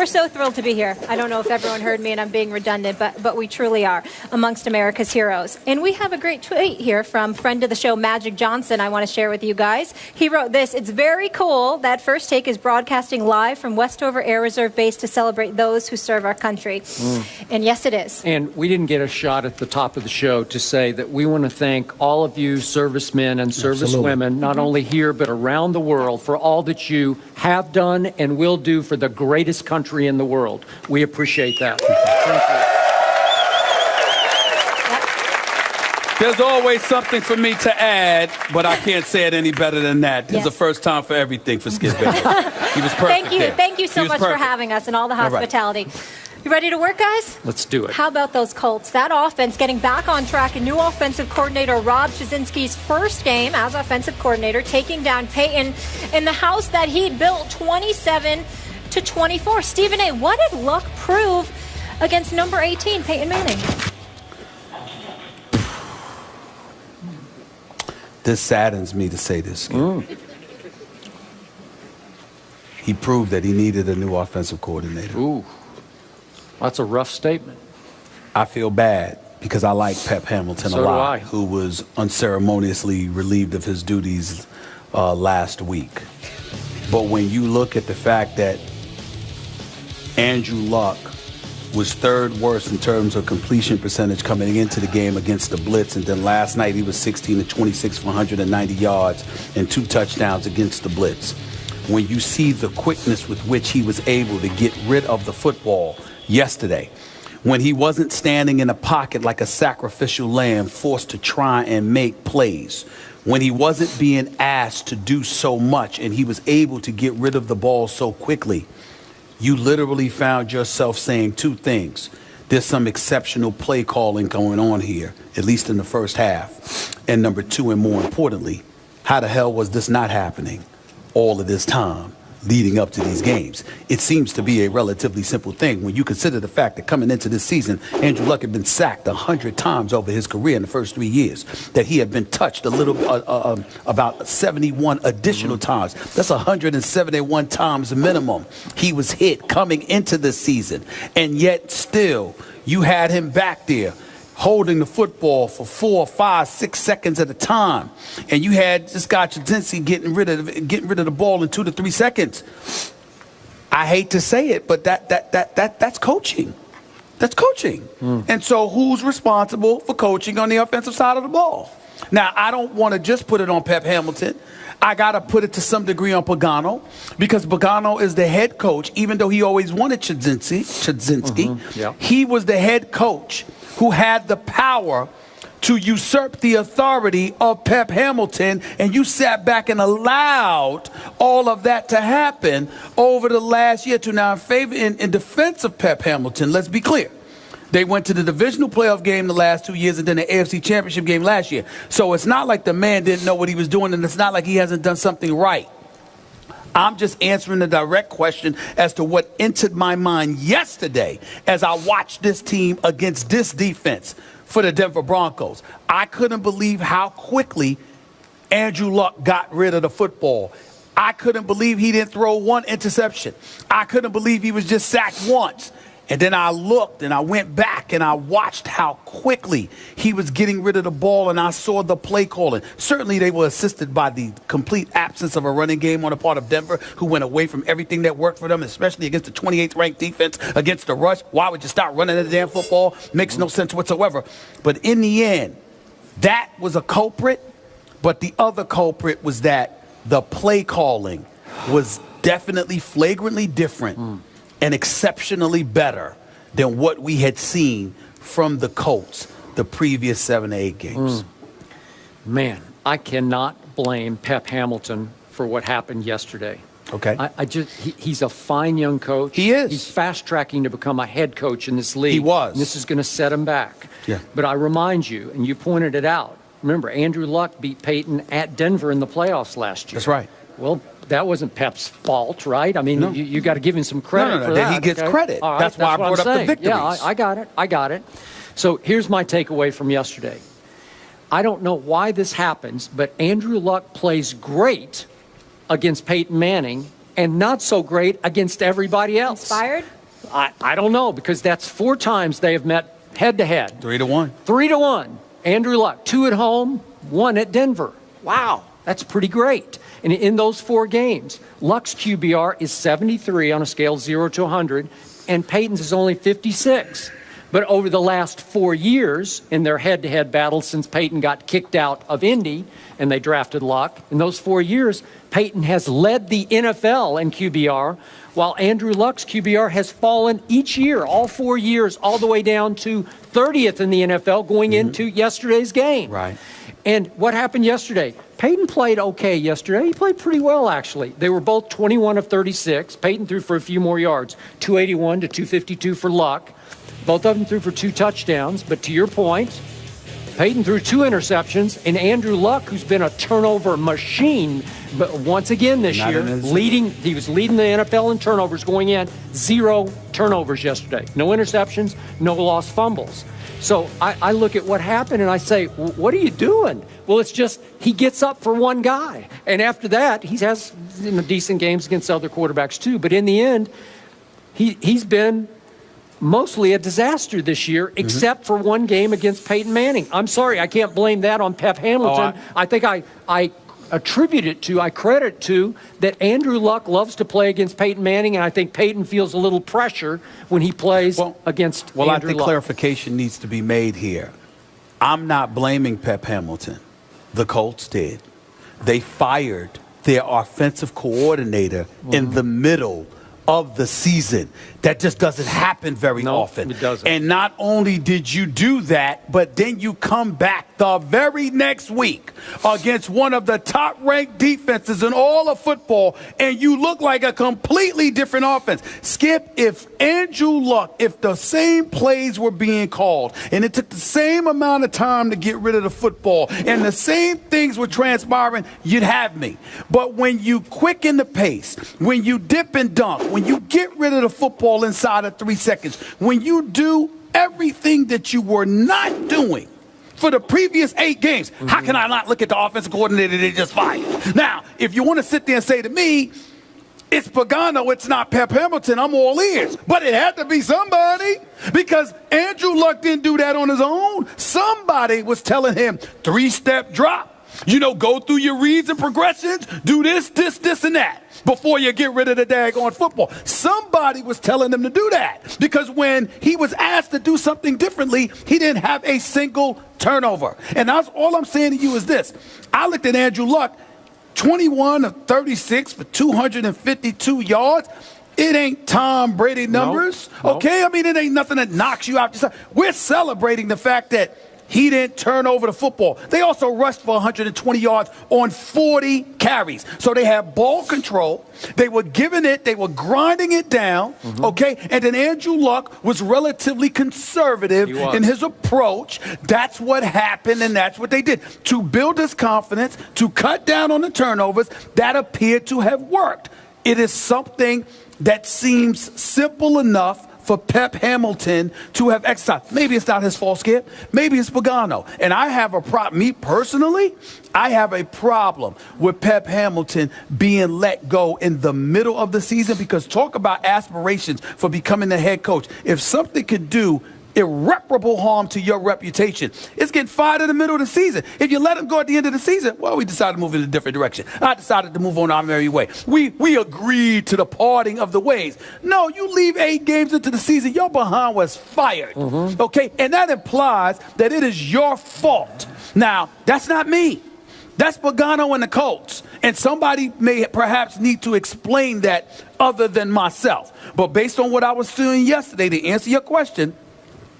We're so thrilled to be here. I don't know if everyone heard me and I'm being redundant, but we truly are amongst America's heroes. And we have a great tweet here from friend of the show, Magic Johnson, I want to share with you guys. He wrote this: "It's very cool that First Take is broadcasting live from Westover Air Reserve Base to celebrate those who serve our country." And yes, it is. And we didn't get a shot at the top of the show to say that we want to thank all of you servicemen and servicewomen, not only here but around the world, for all that you have done and will do for the greatest country in the world. We appreciate that. Thank you. There's always something for me to add, but I can't say it any better than that. This is the first time for everything for Skip Bayless. He was perfect. Thank you. Thank you so much for having us and all the hospitality. You ready to work, guys? Let's do it. How about those Colts? That offense getting back on track. And new offensive coordinator Rob Chudzinski's first game as offensive coordinator, taking down Peyton in the house that he built 27-24. Stephen A., what did luck prove against number 18, Peyton Manning? This saddens me to say this. He proved that he needed a new offensive coordinator. Ooh, that's a rough statement. I feel bad because I like Pep Hamilton a lot, who was unceremoniously relieved of his duties last week. But when you look at the fact that Andrew Luck was third worst in terms of completion percentage coming into the game against the blitz, and then last night he was 16-26 for 190 yards and 2 touchdowns against the blitz. When you see the quickness with which he was able to get rid of the football yesterday, when he wasn't standing in a pocket like a sacrificial lamb forced to try and make plays, when he wasn't being asked to do so much and he was able to get rid of the ball so quickly, you literally found yourself saying 2 things. There's some exceptional play calling going on here, at least in the first half. And number 2, and more importantly, how the hell was this not happening all of this time leading up to these games? It seems to be a relatively simple thing when you consider the fact that coming into this season, Andrew Luck had been sacked 100 times over his career in the first 3 years, that he had been touched a little about 71 additional times. That's 171 times minimum he was hit coming into this season. And yet still you had him back there holding the football for 4, 5, 6 seconds at a time, and you had this guy Chudzinski getting rid of the ball in 2 to 3 seconds. I hate to say it, but that's coaching. That's coaching. And so who's responsible for coaching on the offensive side of the ball? Now, I don't want to just put it on Pep Hamilton. I got to put it to some degree on Pagano, because Pagano is the head coach, even though he always wanted Chudzinski. He was the head coach who had the power to usurp the authority of Pep Hamilton, and you sat back and allowed all of that to happen over the last year or two. Now, in defense of Pep Hamilton, let's be clear. They went to the divisional playoff game the last 2 years and then the AFC championship game last year. So it's not like the man didn't know what he was doing, and it's not like he hasn't done something right. I'm just answering the direct question as to what entered my mind yesterday as I watched this team against this defense for the Denver Broncos. I couldn't believe how quickly Andrew Luck got rid of the football. I couldn't believe he didn't throw 1 interception. I couldn't believe he was just sacked once. And then I looked and I went back and I watched how quickly he was getting rid of the ball, and I saw the play calling. Certainly they were assisted by the complete absence of a running game on the part of Denver, who went away from everything that worked for them, especially against the 28th ranked defense against the rush. Why would you start running the damn football? Makes no sense whatsoever. But in the end, that was a culprit, but the other culprit was that the play calling was definitely flagrantly different and exceptionally better than what we had seen from the Colts the previous 7 to 8 games. Man, I cannot blame Pep Hamilton for what happened yesterday. Okay. He's a fine young coach. He is. He's fast-tracking to become a head coach in this league. He was. And this is going to set him back. Yeah. But I remind you, and you pointed it out, remember, Andrew Luck beat Peyton at Denver in the playoffs last year. That's right. Well, that wasn't Pep's fault, right? I mean, you got to give him some credit for that. He gets credit. All right, that's why I brought up the victories. Yeah, I got it. So here's my takeaway from yesterday. I don't know why this happens, but Andrew Luck plays great against Peyton Manning, and not so great against everybody else. Inspired? I don't know, because that's 4 times they have met head-to-head. 3-1. 3-1. Andrew Luck, 2 at home, 1 at Denver. Wow, that's pretty great. And in those 4 games, Luck's QBR is 73 on a scale of 0 to 100, and Peyton's is only 56. But over the last 4 years, in their head-to-head battles since Peyton got kicked out of Indy and they drafted Luck, in those 4 years, Peyton has led the NFL in QBR, while Andrew Luck's QBR has fallen each year, all 4 years, all the way down to 30th in the NFL going into yesterday's game. Right. And what happened yesterday? Peyton played okay yesterday. He played pretty well, actually. They were both 21 of 36. Peyton threw for a few more yards, 281 to 252 for Luck. Both of them threw for 2 touchdowns. But to your point, Peyton threw 2 interceptions, and Andrew Luck, who's been a turnover machine, but once again this year, he was leading the NFL in turnovers going in, 0 turnovers yesterday. No interceptions, no lost fumbles. So I look at what happened and I say, what are you doing? Well, it's just he gets up for one guy. And after that, he has decent games against other quarterbacks too. But in the end, he's been mostly a disaster this year, except for one game against Peyton Manning. I'm sorry, I can't blame that on Pep Hamilton. I think I credit to that Andrew Luck loves to play against Peyton Manning, and I think Peyton feels a little pressure when he plays against Andrew Luck. I think clarification needs to be made here. I'm not blaming Pep Hamilton. The Colts did. They fired their offensive coordinator in the middle of the season. That just doesn't happen very often. It doesn't. And not only did you do that, but then you come back the very next week against one of the top-ranked defenses in all of football, and you look like a completely different offense. Skip, if Andrew Luck, if the same plays were being called, and it took the same amount of time to get rid of the football, and the same things were transpiring, you'd have me. But when you quicken the pace, when you dip and dunk, when you get rid of the football inside of 3 seconds, when you do everything that you were not doing for the previous 8 games, how can I not look at the offensive coordinator they just fired? Now, if you want to sit there and say to me, it's Pagano, it's not Pep Hamilton, I'm all ears. But it had to be somebody, because Andrew Luck didn't do that on his own. Somebody was telling him, 3-step drop. Go through your reads and progressions, do this, and that before you get rid of the daggone football. Somebody was telling him to do that, because when he was asked to do something differently, he didn't have a single turnover. And that's all I'm saying to you is this. I looked at Andrew Luck, 21 of 36 for 252 yards. It ain't Tom Brady numbers, okay? I mean, it ain't nothing that knocks you out. We're celebrating the fact that he didn't turn over the football. They also rushed for 120 yards on 40 carries. So they had ball control. They were giving it. They were grinding it down, okay? And then Andrew Luck was relatively conservative in his approach. That's what happened, and that's what they did. To build his confidence, to cut down on the turnovers, that appeared to have worked. It is something that seems simple enough for Pep Hamilton to have exercised. Maybe it's not his fault, Skip. Maybe it's Pagano. And I have a problem. Me personally, I have a problem with Pep Hamilton being let go in the middle of the season, because talk about aspirations for becoming the head coach. If something could do irreparable harm to your reputation, it's getting fired in the middle of the season. If you let him go at the end of the season, well, we decided to move in a different direction. I decided to move on our merry way. We agreed to the parting of the ways. No, you leave 8 games into the season, your behind was fired. Okay? And that implies that it is your fault. Now, that's not me. That's Pagano and the Colts. And somebody may perhaps need to explain that other than myself. But based on what I was doing yesterday, to answer your question,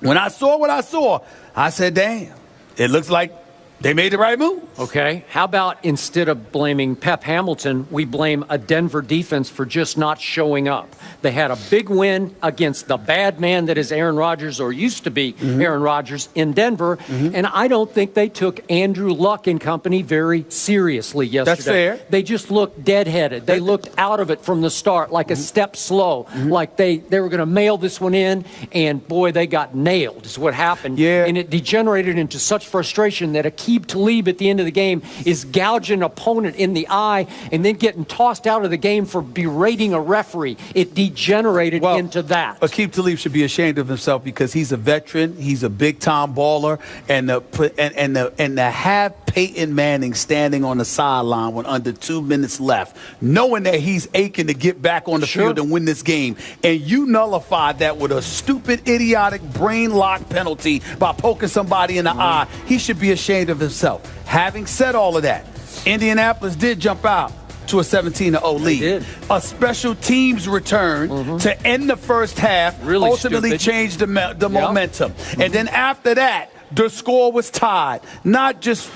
when I saw what I saw, I said, damn, it looks like they made the right move. Okay. How about instead of blaming Pep Hamilton, we blame a Denver defense for just not showing up? They had a big win against the bad man that is Aaron Rodgers, or used to be Aaron Rodgers, in Denver. And I don't think they took Andrew Luck and company very seriously yesterday. That's fair. They just looked deadheaded. They looked out of it from the start, like a step slow, like they were going to mail this one in, and boy, they got nailed is what happened. Yeah. And it degenerated into such frustration that Aqib Talib at the end of of the game is gouging an opponent in the eye and then getting tossed out of the game for berating a referee. It degenerated into that. Aqib Talib should be ashamed of himself because he's a veteran, he's a big-time baller, and to have Peyton Manning standing on the sideline with under 2 minutes left, knowing that he's aching to get back on the field and win this game, and you nullify that with a stupid, idiotic, brain-lock penalty by poking somebody in the eye, he should be ashamed of himself. Having said all of that, Indianapolis did jump out to a 17-0 lead. A special teams return to end the first half, ultimately changed the momentum. And then after that, the score was tied, not just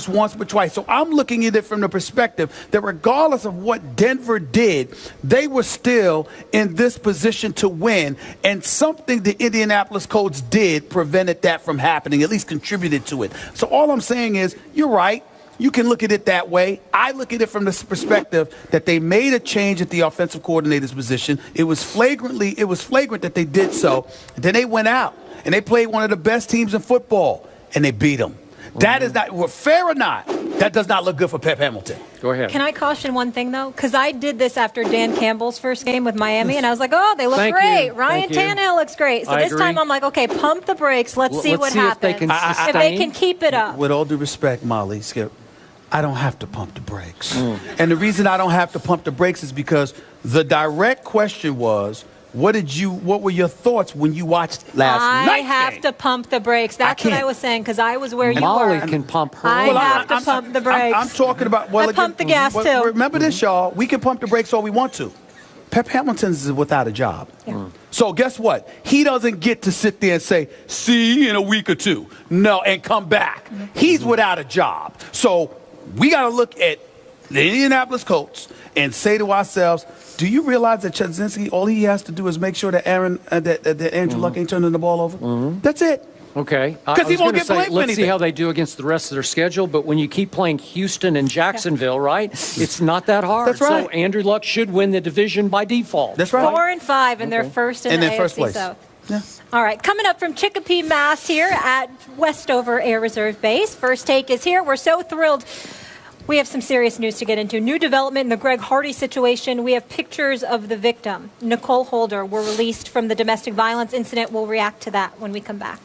once but twice. So I'm looking at it from the perspective that regardless of what Denver did, they were still in this position to win, and something the Indianapolis Colts did prevented that from happening, at least contributed to it. So all I'm saying is, you're right. You can look at it that way. I look at it from this perspective that they made a change at the offensive coordinator's position. It was flagrant that they did so. And then they went out and they played one of the best teams in football and they beat them. That is not, fair or not, that does not look good for Pep Hamilton. Go ahead. Can I caution one thing, though? Because I did this after Dan Campbell's first game with Miami, and I was like, oh, they look great. Ryan Tannehill looks great. So this time I'm like, okay, pump the brakes. Let's see what happens. If they can keep it up. With all due respect, Molly, Skip, I don't have to pump the brakes. And the reason I don't have to pump the brakes is because the direct question was, what were your thoughts when you watched last night? I have to pump the brakes. That's what I was saying, because I was where you Molly were. can pump her. I have to pump the brakes. I'm talking about, I pump the gas, too. Remember this, y'all. We can pump the brakes all we want to. Pep Hamilton is without a job. So guess what? He doesn't get to sit there and say, see you in a week or two. No, and come back. He's without a job. So we got to look at the Indianapolis Colts and say to ourselves, do you realize that Chudzinski, all he has to do is make sure that Andrew Luck ain't turning the ball over? That's it. Okay. Because he won't get blamed for let's anything. see how they do against the rest of their schedule. But when you keep playing Houston and Jacksonville, right, it's not that hard. That's right. So Andrew Luck should win the division by default. That's right. 4-5, and they're first in the AFC South. Yeah. All right, coming up from Chicopee, Mass. here at Westover Air Reserve Base. First Take is here. We're so thrilled. We have some serious news to get into. New development in the Greg Hardy situation. We have pictures of the victim, Nicole Holder, were released from the domestic violence incident. We'll react to that when we come back.